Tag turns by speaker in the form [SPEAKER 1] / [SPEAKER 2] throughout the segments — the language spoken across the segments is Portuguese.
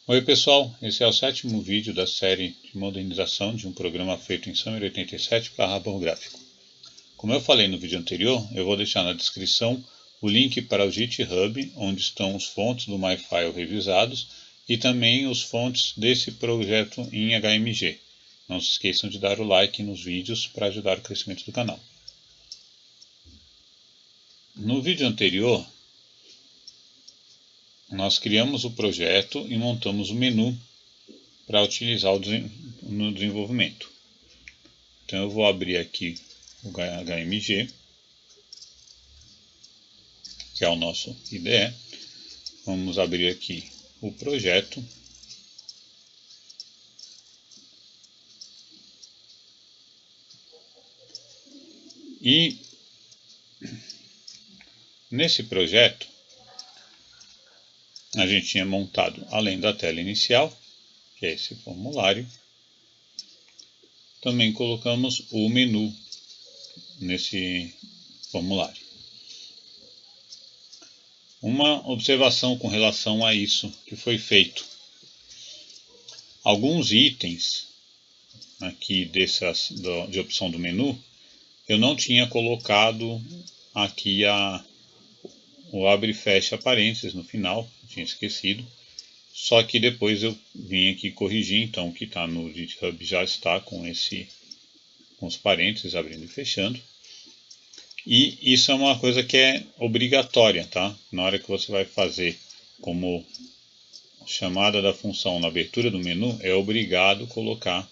[SPEAKER 1] Oi pessoal, esse é o sétimo vídeo da série de modernização de um programa feito em Summer 87 para Harbor Gráfico. Como eu falei no vídeo anterior, eu vou deixar na descrição o link para o GitHub, onde estão os fontes do MyFile revisados e também os fontes desse projeto em HMG. Não se esqueçam de dar o like nos vídeos para ajudar o crescimento do canal. No vídeo anterior, nós criamos o projeto e montamos o menu para utilizar no desenvolvimento. Então eu vou abrir aqui o HMG, que é o nosso IDE. Vamos abrir aqui o projeto. E nesse projeto a gente tinha montado, além da tela inicial, que é esse formulário, também colocamos o menu nesse formulário. Uma observação com relação a isso que foi feito. Alguns itens aqui de opção do menu, eu não tinha colocado aqui o abre e fecha parênteses no final, tinha esquecido. Só que depois eu vim aqui corrigir, então o que está no GitHub já está com os parênteses abrindo e fechando. E isso é uma coisa que é obrigatória, tá? Na hora que você vai fazer como chamada da função na abertura do menu, é obrigado colocar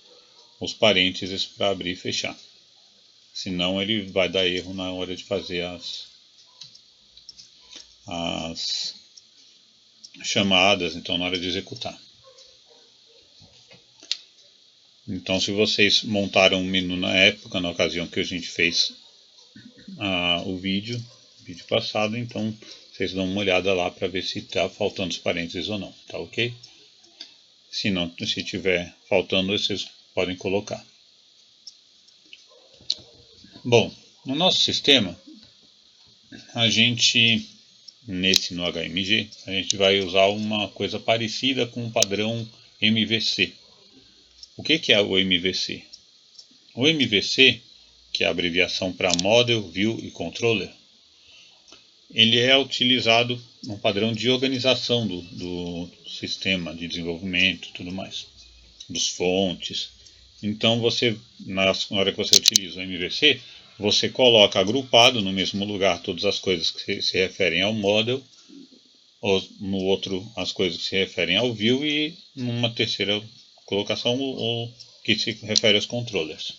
[SPEAKER 1] os parênteses para abrir e fechar. Senão ele vai dar erro na hora de fazer as chamadas, então na hora de executar. Então, se vocês montaram um menu na época, na ocasião que a gente fez o vídeo passado, então vocês dão uma olhada lá para ver se está faltando os parênteses ou não, tá ok? Se não, se tiver faltando, vocês podem colocar. Bom, no nosso sistema, a gente, no HMG, a gente vai usar uma coisa parecida com o padrão MVC. O que é o MVC? O MVC, que é a abreviação para Model, View e Controller, ele é utilizado no padrão de organização do sistema de desenvolvimento e tudo mais, dos fontes. Então, na hora que você utiliza o MVC, você coloca agrupado no mesmo lugar todas as coisas que se referem ao Model, ou no outro as coisas que se referem ao View, e numa terceira colocação o que se refere aos controllers.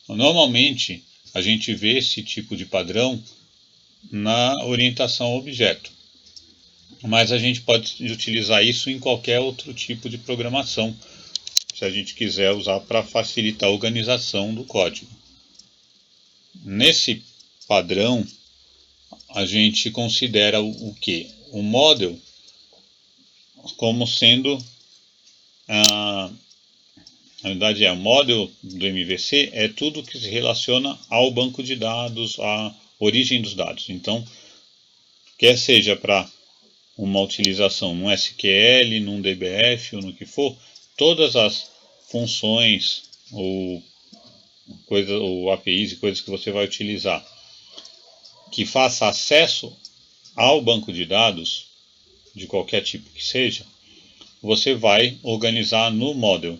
[SPEAKER 1] Normalmente, a gente vê esse tipo de padrão na orientação ao objeto, mas a gente pode utilizar isso em qualquer outro tipo de programação, se a gente quiser usar para facilitar a organização do código. Nesse padrão, a gente considera o que? O model como sendo na verdade, o model do MVC é tudo que se relaciona ao banco de dados, à origem dos dados. Então, quer seja para uma utilização no SQL, num DBF ou no que for, todas as funções ou APIs e coisas que você vai utilizar que faça acesso ao banco de dados, de qualquer tipo que seja, você vai organizar no model.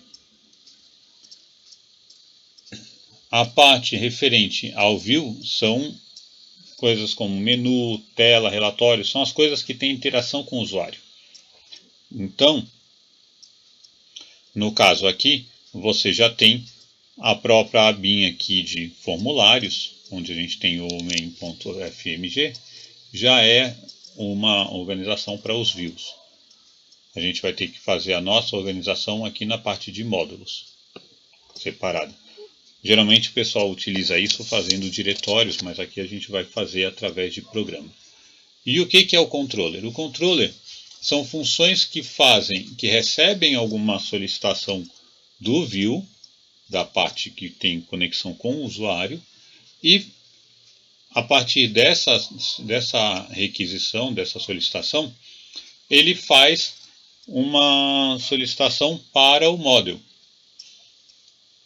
[SPEAKER 1] A parte referente ao view são coisas como menu, tela, relatório, são as coisas que têm interação com o usuário. Então, no caso aqui, você já tem a própria abinha aqui de formulários, onde a gente tem o main.fmg, já é uma organização para os views. A gente vai ter que fazer a nossa organização aqui na parte de módulos, separada. Geralmente o pessoal utiliza isso fazendo diretórios, mas aqui a gente vai fazer através de programa. E o que é o controller? O controller são funções que recebem alguma solicitação do view, da parte que tem conexão com o usuário, e a partir dessa requisição, dessa solicitação, ele faz uma solicitação para o model.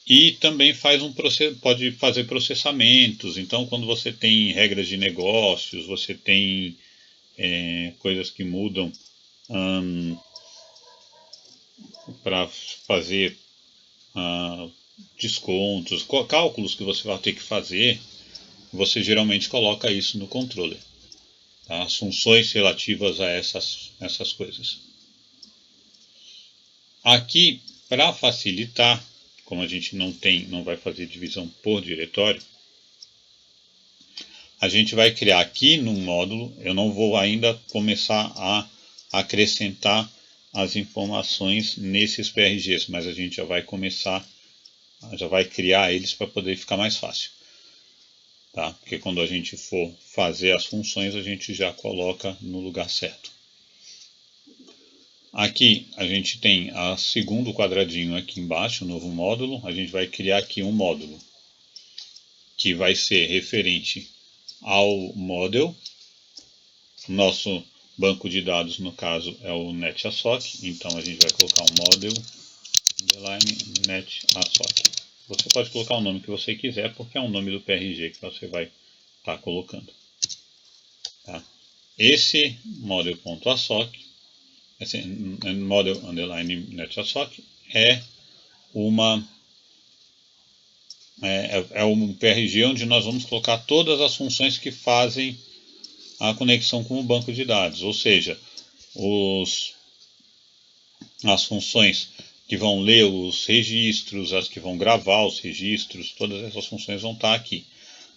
[SPEAKER 1] E também pode fazer processamentos. Então, quando você tem regras de negócios, você tem coisas que mudam para fazer descontos, cálculos que você vai ter que fazer, você geralmente coloca isso no controller. Tá? As funções relativas a essas coisas. Aqui, para facilitar, como a gente não vai fazer divisão por diretório, a gente vai criar aqui no módulo, eu não vou ainda começar a acrescentar as informações nesses PRGs, mas a gente já vai criar eles para poder ficar mais fácil. Tá? Porque quando a gente for fazer as funções, a gente já coloca no lugar certo. Aqui a gente tem o segundo quadradinho aqui embaixo, o novo módulo. A gente vai criar aqui um módulo que vai ser referente ao model. Nosso banco de dados, no caso, é o NetAssoc. Então a gente vai colocar um model NetAssoc. Você pode colocar o nome que você quiser, porque é o nome do PRG que você vai estar colocando. Tá? Esse model.assoc, esse model underline NetAssoc, é um PRG onde nós vamos colocar todas as funções que fazem a conexão com o banco de dados, ou seja, as funções que vão ler os registros, as que vão gravar os registros, todas essas funções vão estar aqui.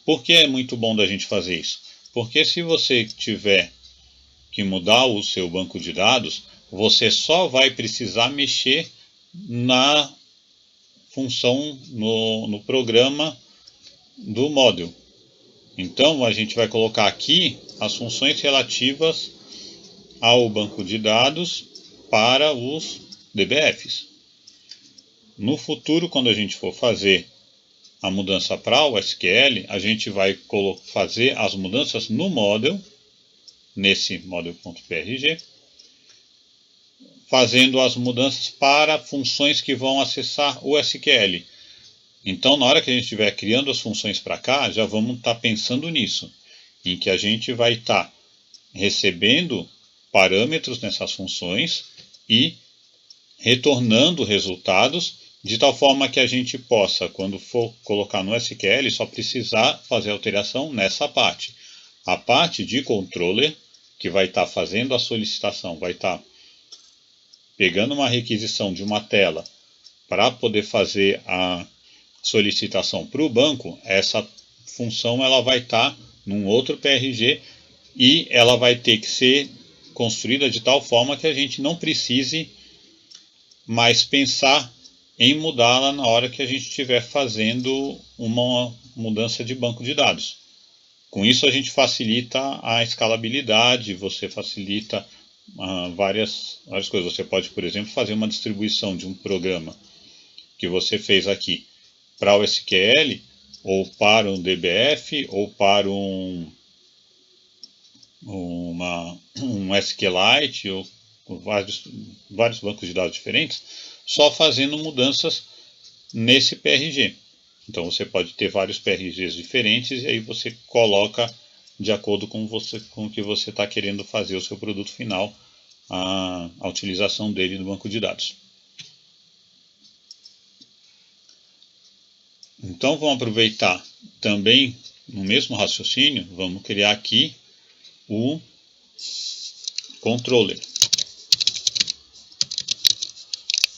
[SPEAKER 1] Por que é muito bom da gente fazer isso? Porque se você tiver que mudar o seu banco de dados, você só vai precisar mexer na função, no programa do model. Então a gente vai colocar aqui as funções relativas ao banco de dados para os DBFs. No futuro, quando a gente for fazer a mudança para o SQL, a gente vai fazer as mudanças no model, nesse model.prg, fazendo as mudanças para funções que vão acessar o SQL. Então, na hora que a gente estiver criando as funções para cá, já vamos estar pensando nisso, em que a gente vai estar recebendo parâmetros nessas funções e retornando resultados, de tal forma que a gente possa, quando for colocar no SQL, só precisar fazer alteração nessa parte. A parte de controller, que vai estar fazendo a solicitação, vai estar pegando uma requisição de uma tela para poder fazer a solicitação para o banco, essa função ela vai estar num outro PRG e ela vai ter que ser construída de tal forma que a gente não precise mais pensar em mudá-la na hora que a gente estiver fazendo uma mudança de banco de dados. Com isso a gente facilita a escalabilidade, você facilita várias coisas. Você pode, por exemplo, fazer uma distribuição de um programa que você fez aqui para o SQL, ou para um DBF, ou para um SQLite, ou vários bancos de dados diferentes, só fazendo mudanças nesse PRG. Então você pode ter vários PRGs diferentes e aí você coloca de acordo com o que você está querendo fazer o seu produto final, a utilização dele no banco de dados. Então vamos aproveitar também no mesmo raciocínio, vamos criar aqui o controller.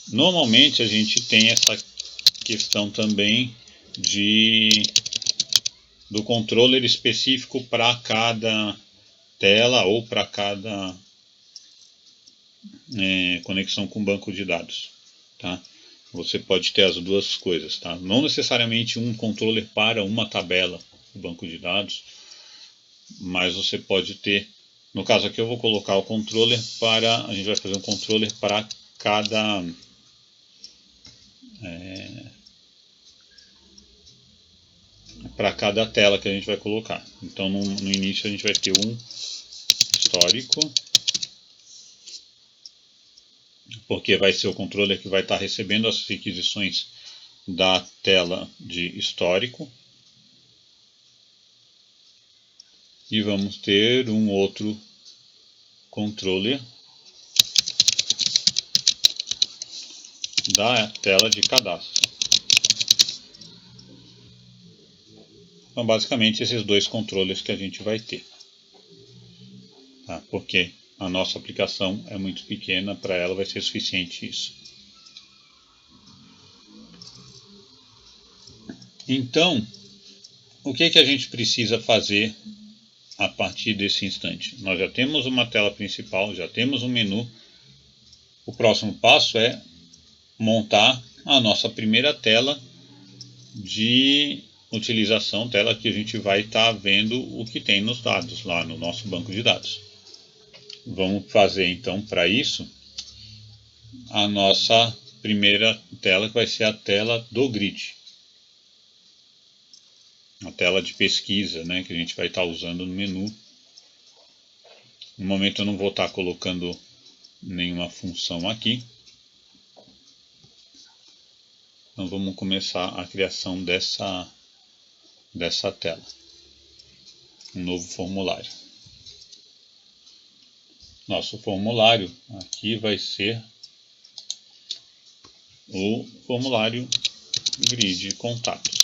[SPEAKER 1] Normalmente a gente tem essa questão também do controller específico para cada tela ou para cada conexão com banco de dados. Tá? Você pode ter as duas coisas. Tá? Não necessariamente um controller para uma tabela do banco de dados, mas você pode ter, no caso aqui eu vou colocar o controller a gente vai fazer um controller para cada tela que a gente vai colocar. Então no início a gente vai ter um histórico, porque vai ser o controller que vai estar recebendo as requisições da tela de histórico. E vamos ter um outro controller da tela de cadastro. Então, basicamente, esses dois controles que a gente vai ter, tá? Porque a nossa aplicação é muito pequena, para ela vai ser suficiente isso. Então, o que a gente precisa fazer a partir desse instante? Nós já temos uma tela principal, já temos um menu. O próximo passo é montar a nossa primeira tela de utilização, tela que a gente vai estar vendo o que tem nos dados lá no nosso banco de dados. Vamos fazer então para isso a nossa primeira tela, que vai ser a tela do grid, a tela de pesquisa, né, que a gente vai estar usando no menu. No momento eu não vou estar colocando nenhuma função aqui. Então vamos começar a criação dessa tela, um novo formulário. Nosso formulário aqui vai ser o formulário grid contatos.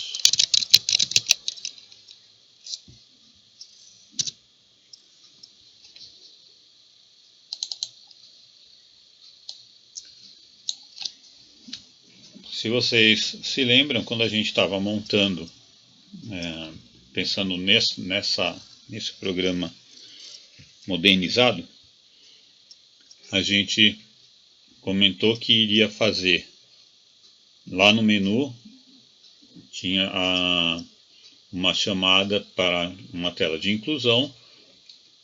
[SPEAKER 1] Se vocês se lembram, quando a gente estava montando, pensando nesse programa modernizado, a gente comentou que iria fazer lá no menu, tinha uma chamada para uma tela de inclusão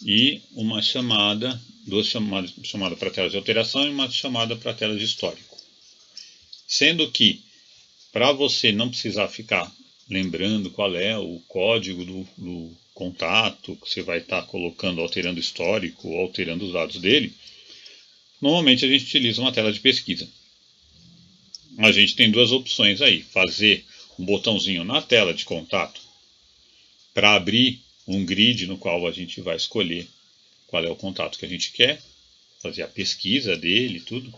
[SPEAKER 1] e uma chamada, duas chamadas para a tela de alteração e uma chamada para a tela de histórico. Sendo que, para você não precisar ficar lembrando qual é o código do contato que você vai estar colocando, alterando histórico ou alterando os dados dele, normalmente a gente utiliza uma tela de pesquisa. A gente tem duas opções aí: fazer um botãozinho na tela de contato para abrir um grid no qual a gente vai escolher qual é o contato que a gente quer, fazer a pesquisa dele e tudo,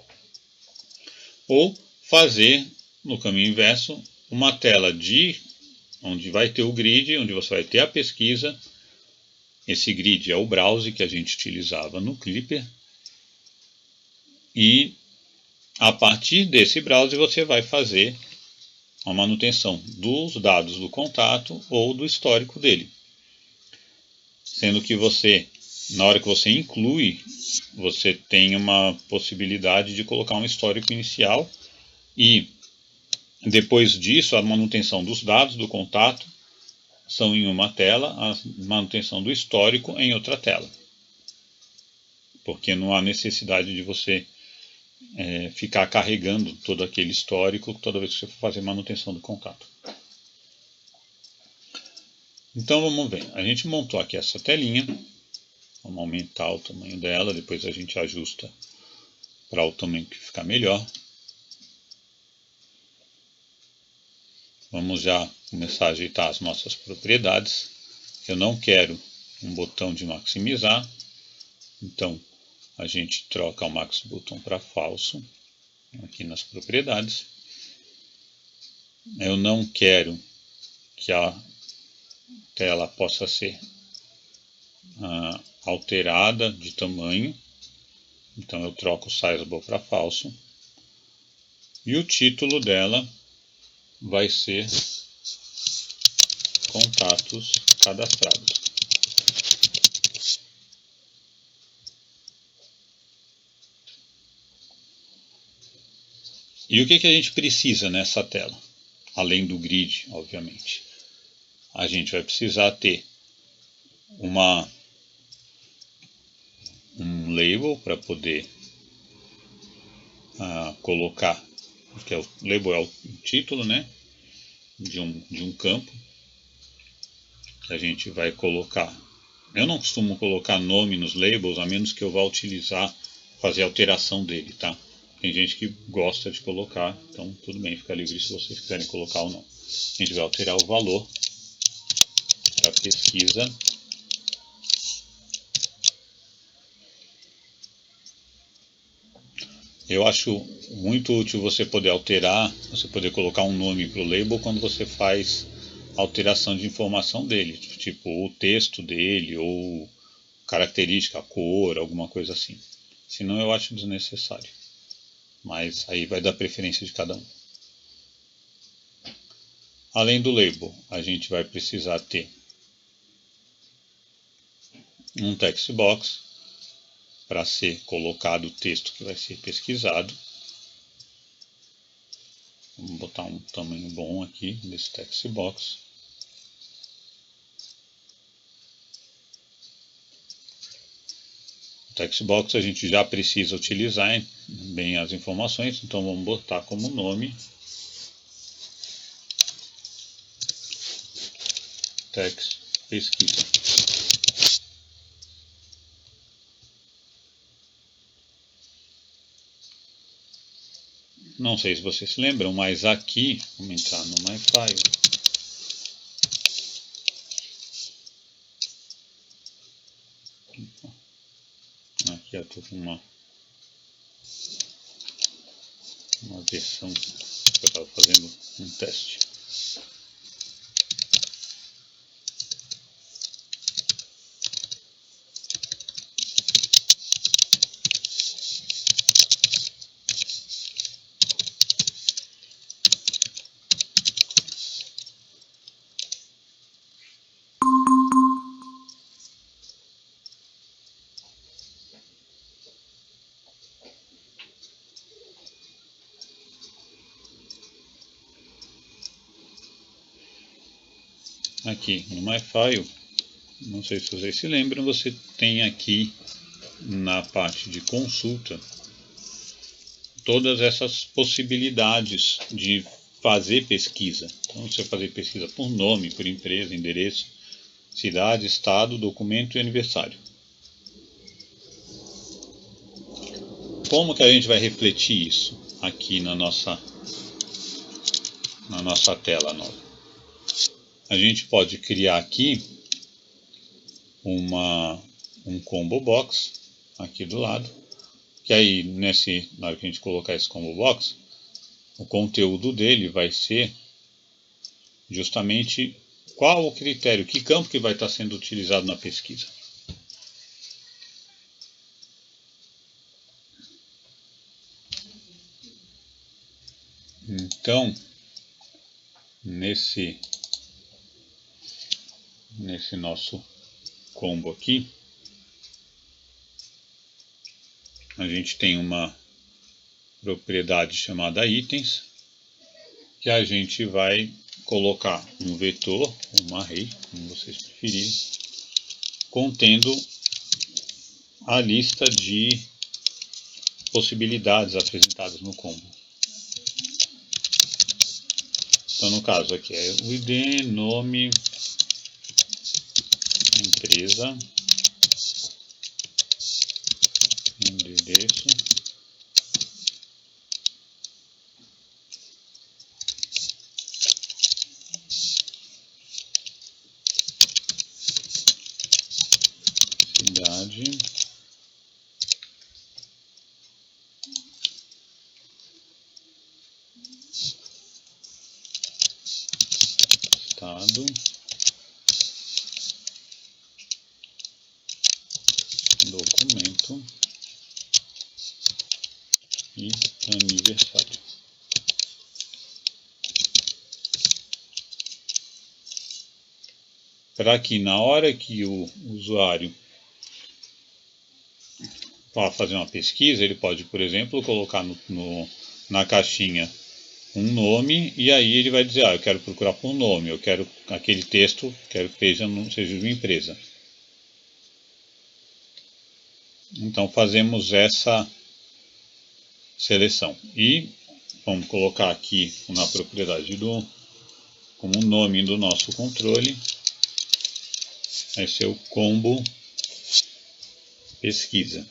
[SPEAKER 1] ou fazer, no caminho inverso, uma tela onde vai ter o grid, onde você vai ter a pesquisa. Esse grid é o browse que a gente utilizava no Clipper. E a partir desse browse você vai fazer a manutenção dos dados do contato ou do histórico dele. Sendo que você, na hora que você inclui, você tem uma possibilidade de colocar um histórico inicial e depois disso a manutenção dos dados do contato são em uma tela, a manutenção do histórico em outra tela. Porque não há necessidade de você ficar carregando todo aquele histórico toda vez que você for fazer manutenção do contato. Então vamos ver, a gente montou aqui essa telinha, vamos aumentar o tamanho dela, depois a gente ajusta para o tamanho que ficar melhor. Vamos já começar a ajeitar as nossas propriedades. Eu não quero um botão de maximizar, então a gente troca o max button para falso aqui nas propriedades. Eu não quero que a tela possa ser alterada de tamanho, então eu troco o sizable para falso. E o título dela vai ser contatos cadastrados. E o que a gente precisa nessa tela? Além do grid, obviamente. A gente vai precisar ter um label para poder colocar, porque o label é o título, né, de um campo que a gente vai colocar. Eu não costumo colocar nome nos labels, a menos que eu vá fazer alteração dele, tá? Tem gente que gosta de colocar, então tudo bem, fica livre se vocês quiserem colocar ou não. A gente vai alterar o valor para pesquisa. Eu acho muito útil você poder alterar, você poder colocar um nome para o label quando você faz alteração de informação dele, tipo o texto dele ou característica, a cor, alguma coisa assim. Senão eu acho desnecessário. Mas aí vai dar preferência de cada um. Além do label, a gente vai precisar ter um text box para ser colocado o texto que vai ser pesquisado. Vamos botar um tamanho bom aqui desse text box. O text box a gente já precisa utilizar bem as informações, então vamos botar como nome text pesquisa. Não sei se vocês se lembram, mas aqui, vamos entrar no MyFile. Aqui eu estou com uma versão que eu estava fazendo um teste. Aqui no MyFile, não sei se vocês se lembram, você tem aqui na parte de consulta todas essas possibilidades de fazer pesquisa. Então você fazer pesquisa por nome, por empresa, endereço, cidade, estado, documento e aniversário. Como que a gente vai refletir isso aqui na nossa tela nova? A gente pode criar aqui um combo box aqui do lado, que aí na hora que a gente colocar esse combo box, o conteúdo dele vai ser justamente qual o critério, que campo que vai estar sendo utilizado na pesquisa. Então, nesse nosso combo aqui, a gente tem uma propriedade chamada itens, que a gente vai colocar um vetor, um array, como vocês preferirem, contendo a lista de possibilidades apresentadas no combo. Então, no caso aqui é o ID, nome, empresa, endereço, cidade, estado, documento e aniversário. Para que na hora que o usuário para fazer uma pesquisa, ele pode, por exemplo, colocar na caixinha um nome e aí ele vai dizer, eu quero procurar por nome, eu quero aquele texto, quero que seja de uma empresa. Então fazemos essa seleção e vamos colocar aqui na propriedade como nome do nosso controle, vai ser o combo pesquisa.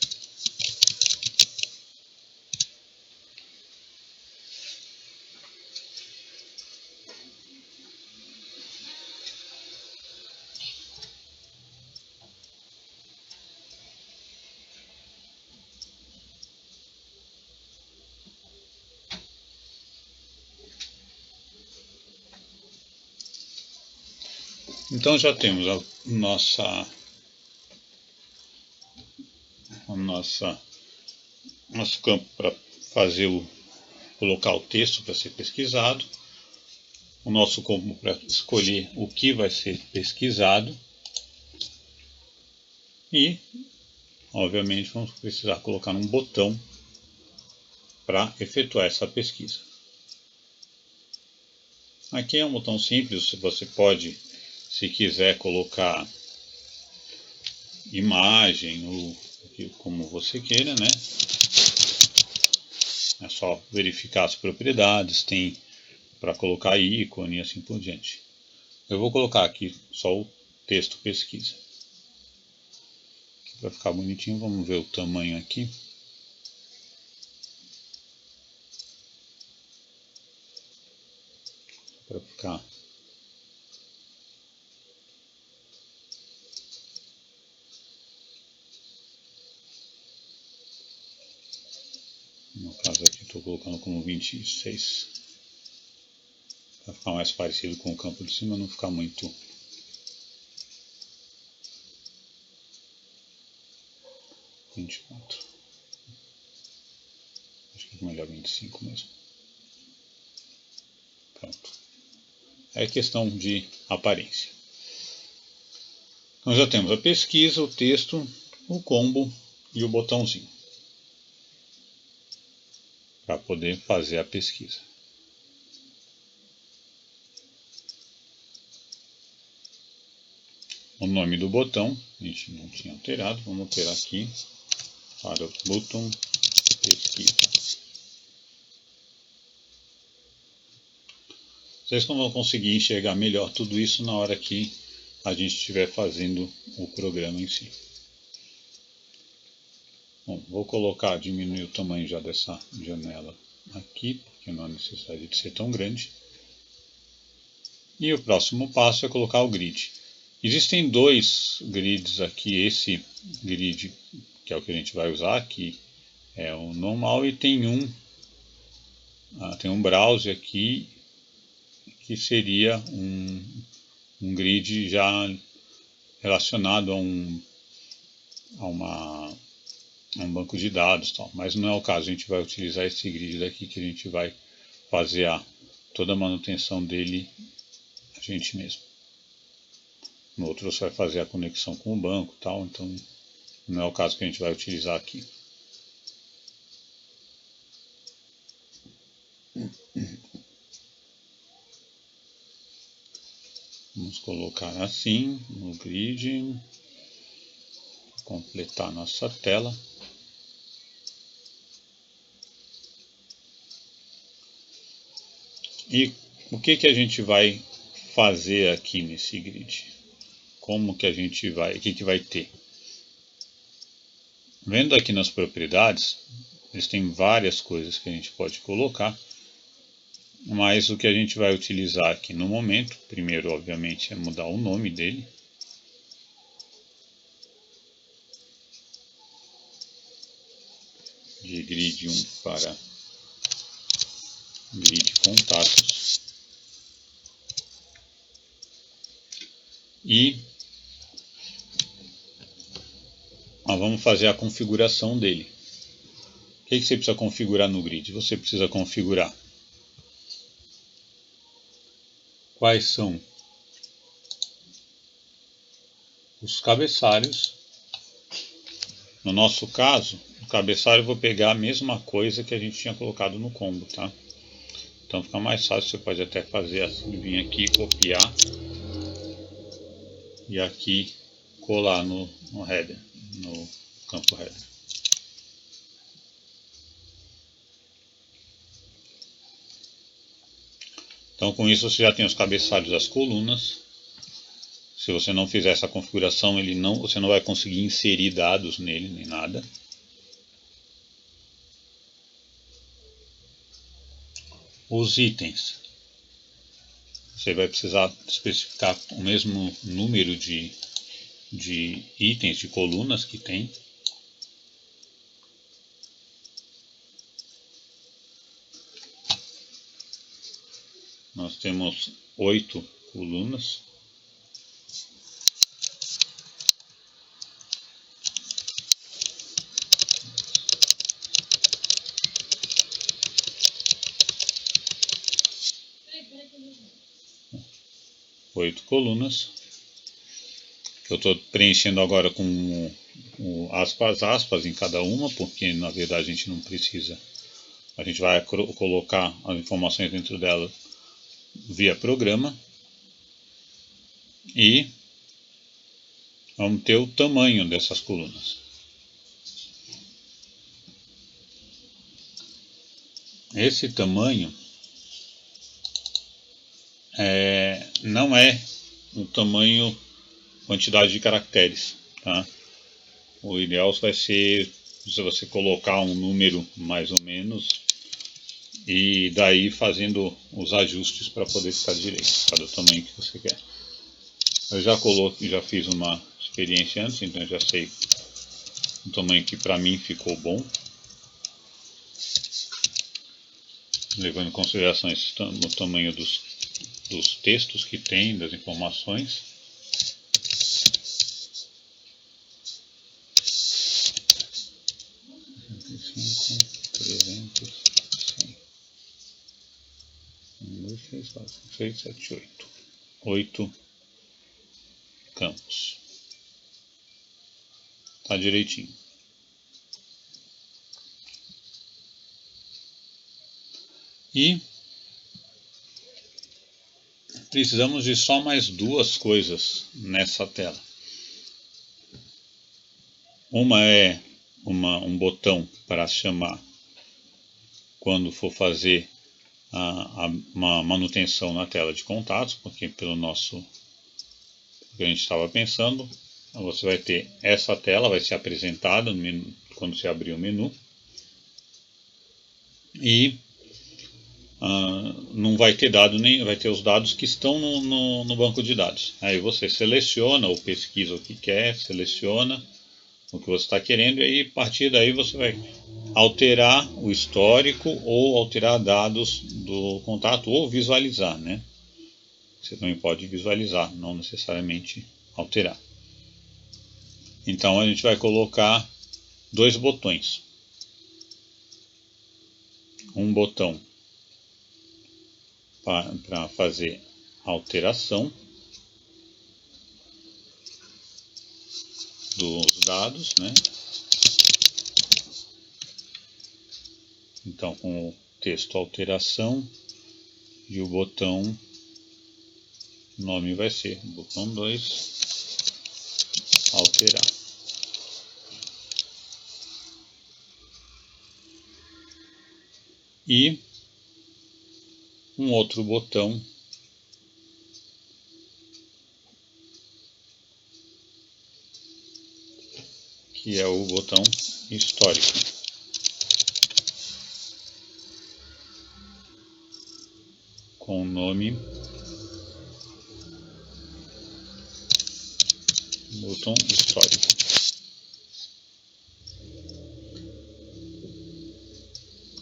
[SPEAKER 1] Então já temos nosso campo para colocar o texto para ser pesquisado, o nosso campo para escolher o que vai ser pesquisado e, obviamente, vamos precisar colocar um botão para efetuar essa pesquisa. Aqui é um botão simples, você pode, se quiser, colocar imagem ou como você queira, né? É só verificar as propriedades, tem para colocar ícone e assim por diante. Eu vou colocar aqui só o texto pesquisa. Para ficar bonitinho, vamos ver o tamanho aqui. Para ficar no caso aqui estou colocando como 26 para ficar mais parecido com o campo de cima, não ficar muito 24. Acho que é melhor 25 mesmo. Pronto. É questão de aparência. Então já temos a pesquisa, o texto, o combo e o botãozinho para poder fazer a pesquisa. O nome do botão a gente não tinha alterado, vamos alterar aqui para o botão pesquisa. Vocês não vão conseguir enxergar melhor tudo isso na hora que a gente estiver fazendo o programa em si. Bom, vou diminuir o tamanho já dessa janela aqui, porque não há necessidade de ser tão grande. E o próximo passo é colocar o grid. Existem dois grids aqui, esse grid que é o que a gente vai usar, que é o normal, e tem um browser aqui que seria um grid já relacionado a um banco de dados, tal. Mas não é o caso, a gente vai utilizar esse grid daqui que a gente vai fazer toda a manutenção dele a gente mesmo. No outro você vai fazer a conexão com o banco, tal, então não é o caso que a gente vai utilizar aqui. Vamos colocar assim no grid, completar nossa tela. E o que a gente vai fazer aqui nesse grid? Como que a gente vai, o que vai ter? Vendo aqui nas propriedades, existem várias coisas que a gente pode colocar, mas o que a gente vai utilizar aqui no momento, primeiro obviamente é mudar o nome dele. De grid 1 para grid contatos. E vamos fazer a configuração dele. O que você precisa configurar no grid? Você precisa configurar quais são os cabeçalhos. No nosso caso, o cabeçalho eu vou pegar a mesma coisa que a gente tinha colocado no combo, tá? Então fica mais fácil, você pode até fazer assim, vir aqui, copiar e aqui colar no header, no campo header. Então com isso você já tem os cabeçalhos das colunas. Se você não fizer essa configuração, você não vai conseguir inserir dados nele, nem nada. Os itens. Você vai precisar especificar o mesmo número de itens, de colunas que tem. Nós temos 8 colunas. 8 colunas. Eu estou preenchendo agora com aspas em cada uma, porque na verdade a gente não precisa. A gente vai colocar as informações dentro dela via programa. E vamos ter o tamanho dessas colunas. Esse tamanho não é o tamanho, quantidade de caracteres, tá? O ideal vai ser se você colocar um número mais ou menos e daí fazendo os ajustes para poder ficar direito, cada tamanho que você quer. Eu já fiz uma experiência antes, então eu já sei o tamanho que para mim ficou bom, levando em consideração o tamanho dos textos que tem, das informações. Oito campos. Tá direitinho. E precisamos de só mais duas coisas nessa tela. Uma é um botão para chamar quando for fazer uma manutenção na tela de contatos, porque pelo que a gente estava pensando, você vai ter essa tela, vai ser apresentada quando você abrir o menu, e não vai ter dado nem vai ter os dados que estão no banco de dados. Aí você seleciona ou pesquisa o que quer, seleciona o que você está querendo, e aí a partir daí você vai alterar o histórico ou alterar dados do contato ou visualizar, né? Você também pode visualizar, não necessariamente alterar. Então a gente vai colocar dois botões. Um botão para fazer alteração dos dados, né? Então com o texto alteração e o botão, o nome vai ser botão 2, alterar. E um outro botão que é o botão histórico, com o nome botão histórico.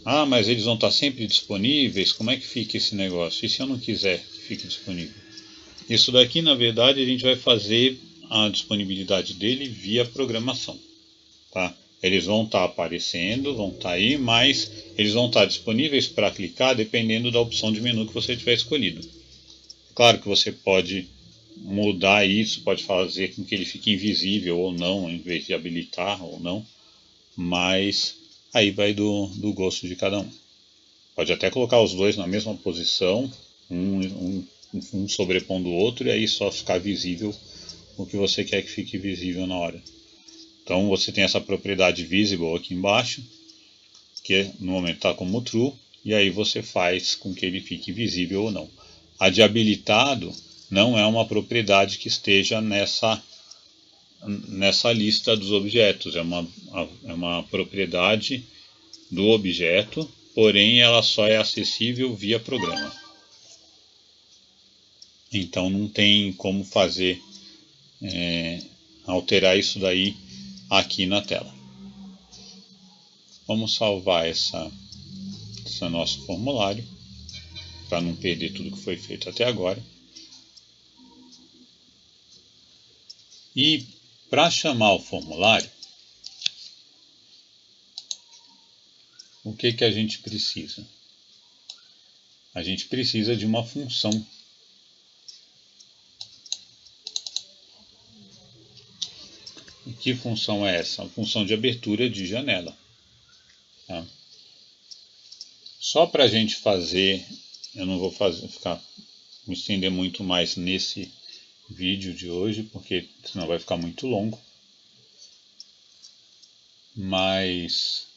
[SPEAKER 1] Ah, mas eles vão estar sempre disponíveis? Como é que fica esse negócio? E se eu não quiser que fique disponível? Isso daqui, na verdade, a gente vai fazer a disponibilidade dele via programação, tá? Eles vão estar aparecendo, vão estar aí, mas eles vão estar disponíveis para clicar dependendo da opção de menu que você tiver escolhido. Claro que você pode mudar isso, pode fazer com que ele fique invisível ou não, em vez de habilitar ou não, mas aí vai do gosto de cada um. Pode até colocar os dois na mesma posição, um sobrepondo o outro, e aí só ficar visível o que você quer que fique visível na hora. Então você tem essa propriedade visible aqui embaixo, que no momento está como true, e aí você faz com que ele fique visível ou não. A de habilitado não é uma propriedade que esteja nessa lista dos objetos, é uma propriedade do objeto, porém ela só é acessível via programa. Então não tem como fazer alterar isso daí aqui na tela. Vamos salvar esse nosso formulário para não perder tudo que foi feito até agora. E para chamar o formulário, o que a gente precisa? A gente precisa de uma função Que função é essa? A função de abertura de janela. Tá? Só para a gente fazer, eu não vou me estender muito mais nesse vídeo de hoje, porque senão vai ficar muito longo. Mas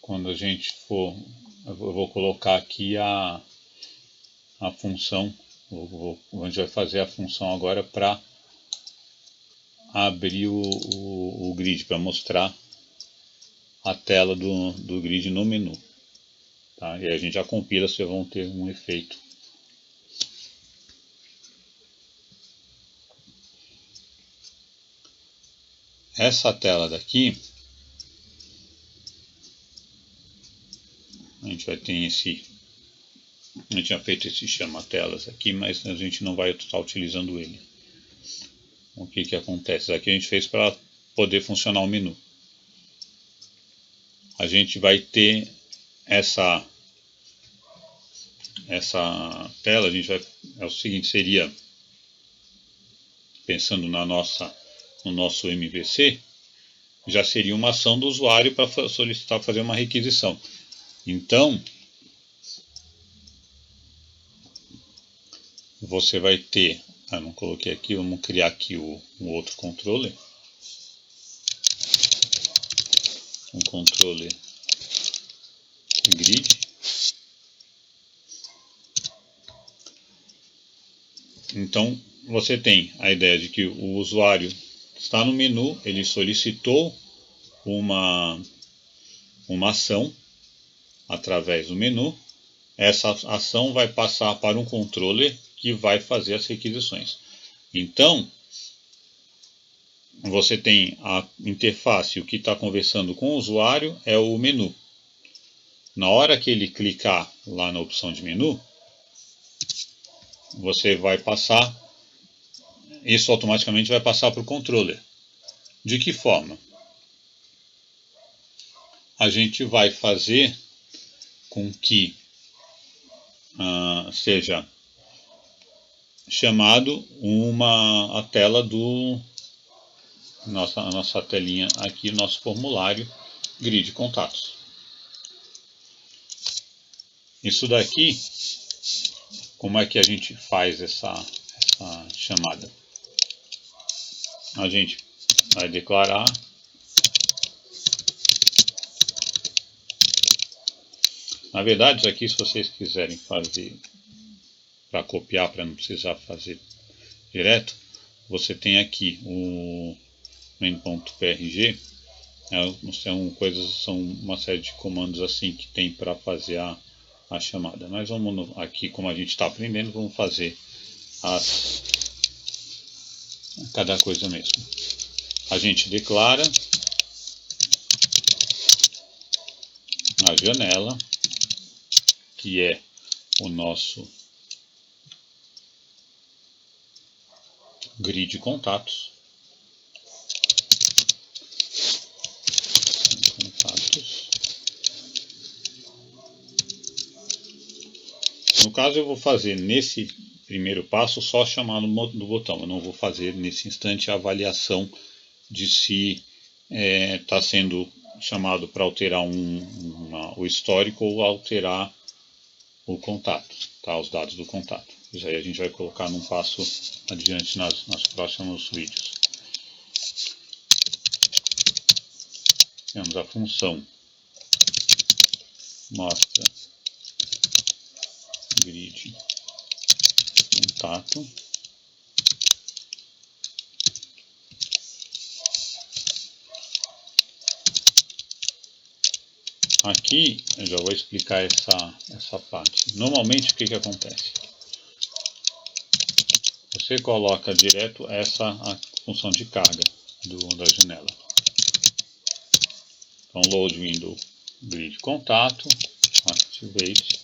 [SPEAKER 1] quando a gente for, eu vou colocar aqui a função, a gente vai fazer a função agora para abrir o grid, para mostrar a tela do grid no menu. Tá? E aí a gente já compila, vocês vão ter um efeito. Essa tela daqui, a gente vai ter esse, a gente tinha feito esse chama-telas aqui, mas a gente não vai estar utilizando ele. O que acontece? Aqui a gente fez para poder funcionar o menu. A gente vai ter essa tela, a gente vai, é o seguinte, seria, pensando no nosso MVC, já seria uma ação do usuário para solicitar fazer uma requisição. Então, você vai ter, não coloquei aqui, vamos criar aqui um outro controller. Um controller grid. Então, você tem a ideia de que o usuário está no menu, ele solicitou uma ação através do menu. Essa ação vai passar para um controller que vai fazer as requisições. Então, você tem a interface, o que está conversando com o usuário é o menu. Na hora que ele clicar lá na opção de menu, você vai passar, isso automaticamente vai passar para o controller. De que forma? A gente vai fazer com que seja chamado a tela do a nossa telinha aqui, nosso formulário grid contatos. Isso daqui, como é que a gente faz essa chamada? A gente vai declarar na verdade, isso aqui, se vocês quiserem fazer para copiar, para não precisar fazer direto, você tem aqui o main.prg, são uma série de comandos assim que tem para fazer a chamada. Nós vamos aqui, como a gente está aprendendo, vamos fazer cada coisa mesmo. A gente declara a janela, que é o nosso grid contatos. No caso, eu vou fazer nesse primeiro passo só chamar do botão. Eu não vou fazer nesse instante a avaliação de se está sendo chamado para alterar o histórico ou alterar o contato, tá? Os dados do contato. Isso aí a gente vai colocar num passo adiante nos próximos vídeos. Temos a função mostra grid contato. Aqui eu já vou explicar essa parte. Normalmente o que acontece? Você coloca direto a função de carga da janela. Então load window grid contato, activate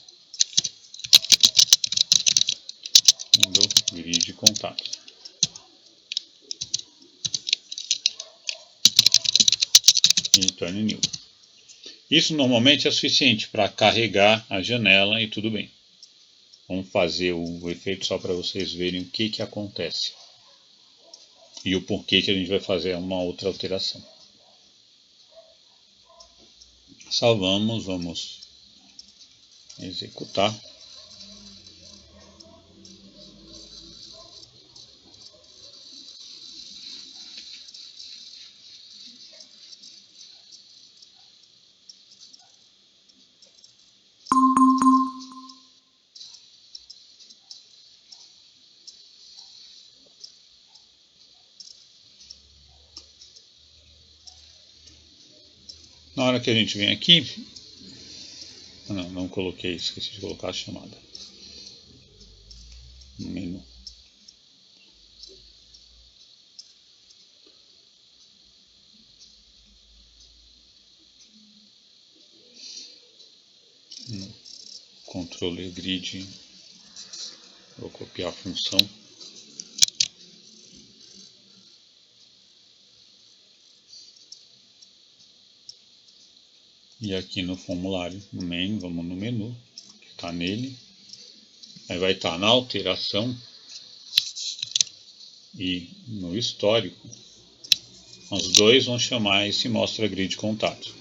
[SPEAKER 1] window grid contato. E turn new. Isso normalmente é suficiente para carregar a janela e tudo bem. Vamos fazer o efeito só para vocês verem o que acontece. e o porquê que a gente vai fazer uma outra alteração. Salvamos, vamos executar. Na hora que a gente vem aqui, não coloquei, esqueci de colocar a chamada no menu. No controle grid, vou copiar a função. E aqui no formulário, no main, vamos no menu, que está nele. Aí vai estar na alteração e no histórico. Os dois vão chamar esse mostra grid contato.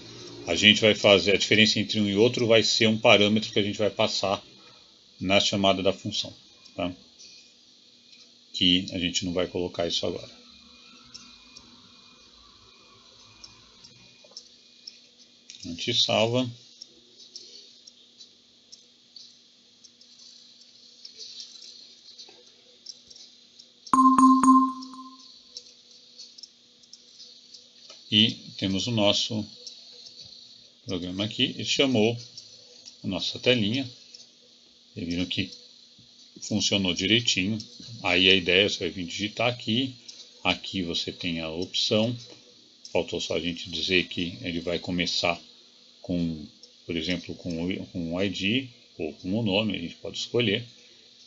[SPEAKER 1] A gente vai fazer a diferença entre um e outro, vai ser um parâmetro que a gente vai passar na chamada da função. Tá? Que a gente não vai colocar isso agora. A gente salva. E temos o nosso programa aqui. Ele chamou a nossa telinha. E viram que funcionou direitinho. Aí a ideia, você vai vir digitar aqui. Aqui você tem a opção. Faltou só a gente dizer que ele vai começar com, por exemplo, com um ID ou com um nome, a gente pode escolher.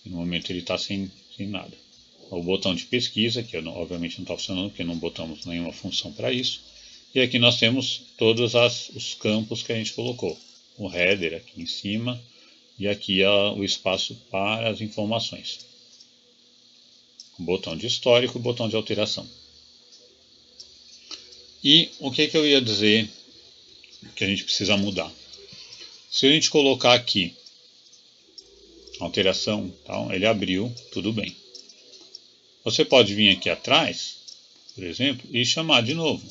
[SPEAKER 1] E no momento ele está sem nada. O botão de pesquisa, que obviamente não está funcionando porque não botamos nenhuma função para isso. E aqui nós temos todos os campos que a gente colocou. O header aqui em cima e aqui o espaço para as informações. O botão de histórico, o botão de alteração. E o que eu ia dizer que a gente precisa mudar? Se a gente colocar aqui alteração, então, ele abriu, tudo bem. Você pode vir aqui atrás, por exemplo, e chamar de novo.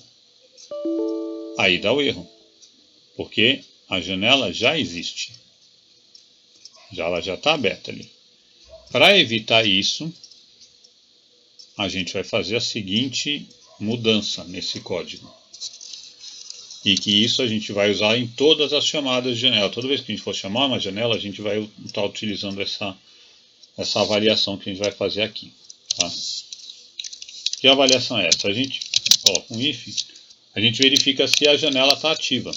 [SPEAKER 1] Aí dá o erro, porque a janela já existe. Ela já está aberta ali. Para evitar isso, a gente vai fazer a seguinte mudança nesse código. E que isso a gente vai usar em todas as chamadas de janela. Toda vez que a gente for chamar uma janela, a gente vai estar utilizando essa avaliação que a gente vai fazer aqui. Tá? Que avaliação é essa? A gente coloca um if, a gente verifica se a janela está ativa.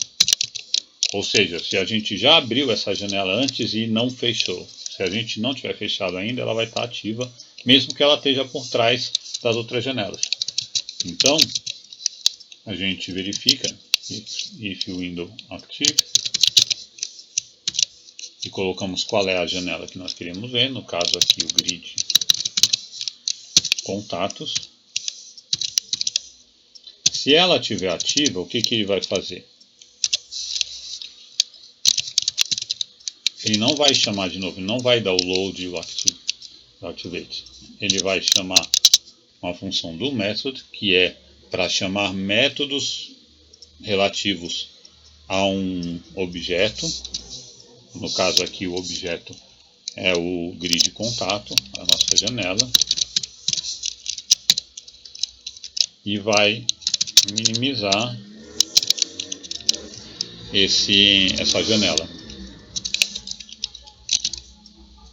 [SPEAKER 1] Ou seja, se a gente já abriu essa janela antes e não fechou. Se a gente não tiver fechado ainda, ela vai estar ativa, mesmo que ela esteja por trás das outras janelas. Então, a gente verifica if window active e colocamos qual é a janela que nós queremos ver, no caso aqui o grid contatos. Se ela estiver ativa, o que ele vai fazer? Ele não vai chamar de novo, ele não vai dar o load e o activate. Ele vai chamar uma função do method, que é para chamar métodos relativos a um objeto. No caso aqui o objeto é o grid contato, a nossa janela. E vai minimizar essa janela.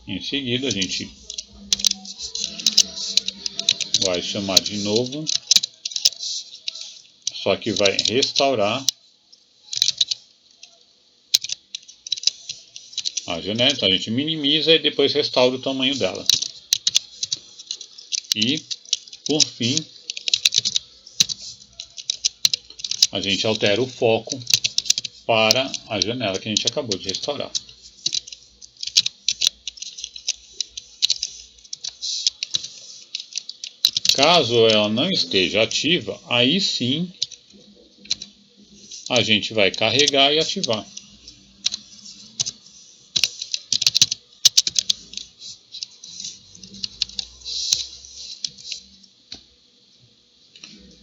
[SPEAKER 1] Em seguida a gente vai chamar de novo, só que vai restaurar a janela. Então a gente minimiza e depois restaura o tamanho dela. E por fim a gente altera o foco para a janela que a gente acabou de restaurar. Caso ela não esteja ativa, aí sim a gente vai carregar e ativar.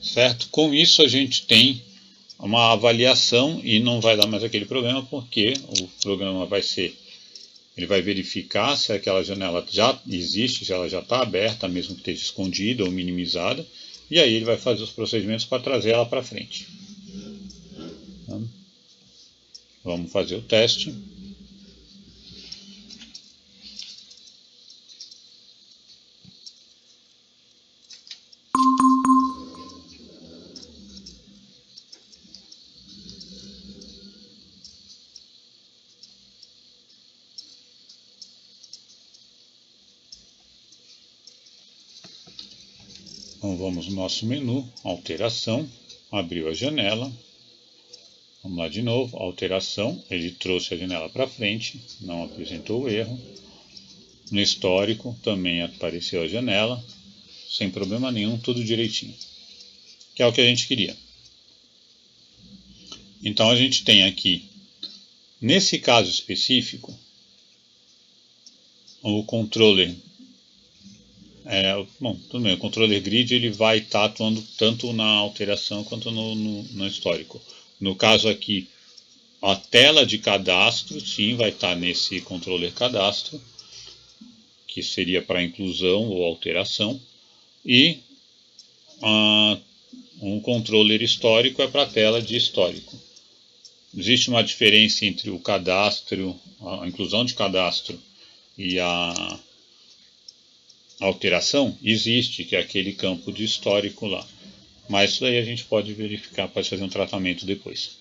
[SPEAKER 1] Certo? Com isso a gente tem uma avaliação e não vai dar mais aquele problema, porque o programa ele vai verificar se aquela janela já existe, se ela já está aberta, mesmo que esteja escondida ou minimizada, e aí ele vai fazer os procedimentos para trazer ela para frente. Vamos fazer o teste. Então vamos no nosso menu, alteração, abriu a janela. Vamos lá de novo, alteração, ele trouxe a janela para frente, não apresentou o erro. No histórico também apareceu a janela, sem problema nenhum, tudo direitinho. Que é o que a gente queria. Então a gente tem aqui, nesse caso específico, o controller, tudo bem, o controller grid ele vai estar atuando tanto na alteração quanto no histórico. No caso aqui, a tela de cadastro, sim, vai estar nesse controller cadastro, que seria para inclusão ou alteração, e um controller histórico é para a tela de histórico. Existe uma diferença entre o cadastro, a inclusão de cadastro e a alteração? Existe, que é aquele campo de histórico lá. Mas isso daí a gente pode verificar, pode fazer um tratamento depois.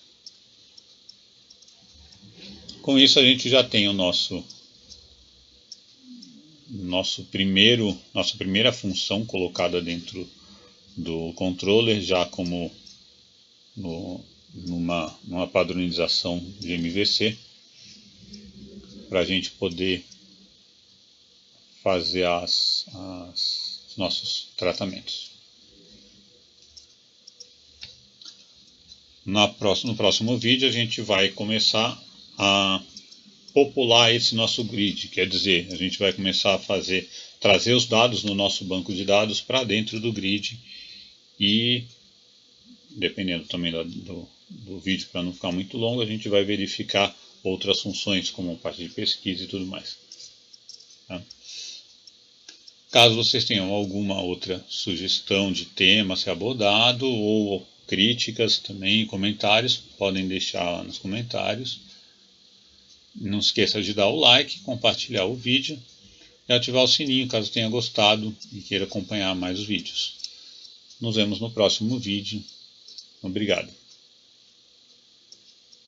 [SPEAKER 1] Com isso a gente já tem o nossa primeira função colocada dentro do controller, já como numa padronização de MVC, para a gente poder fazer os nossos tratamentos. No próximo vídeo a gente vai começar a popular esse nosso grid, quer dizer, a gente vai começar a trazer os dados no nosso banco de dados para dentro do grid e, dependendo também do vídeo, para não ficar muito longo, a gente vai verificar outras funções como parte de pesquisa e tudo mais. Tá? Caso vocês tenham alguma outra sugestão de tema a ser abordado ou críticas também, comentários, podem deixar lá nos comentários. Não esqueça de dar o like, compartilhar o vídeo e ativar o sininho caso tenha gostado e queira acompanhar mais os vídeos. Nos vemos no próximo vídeo. Obrigado.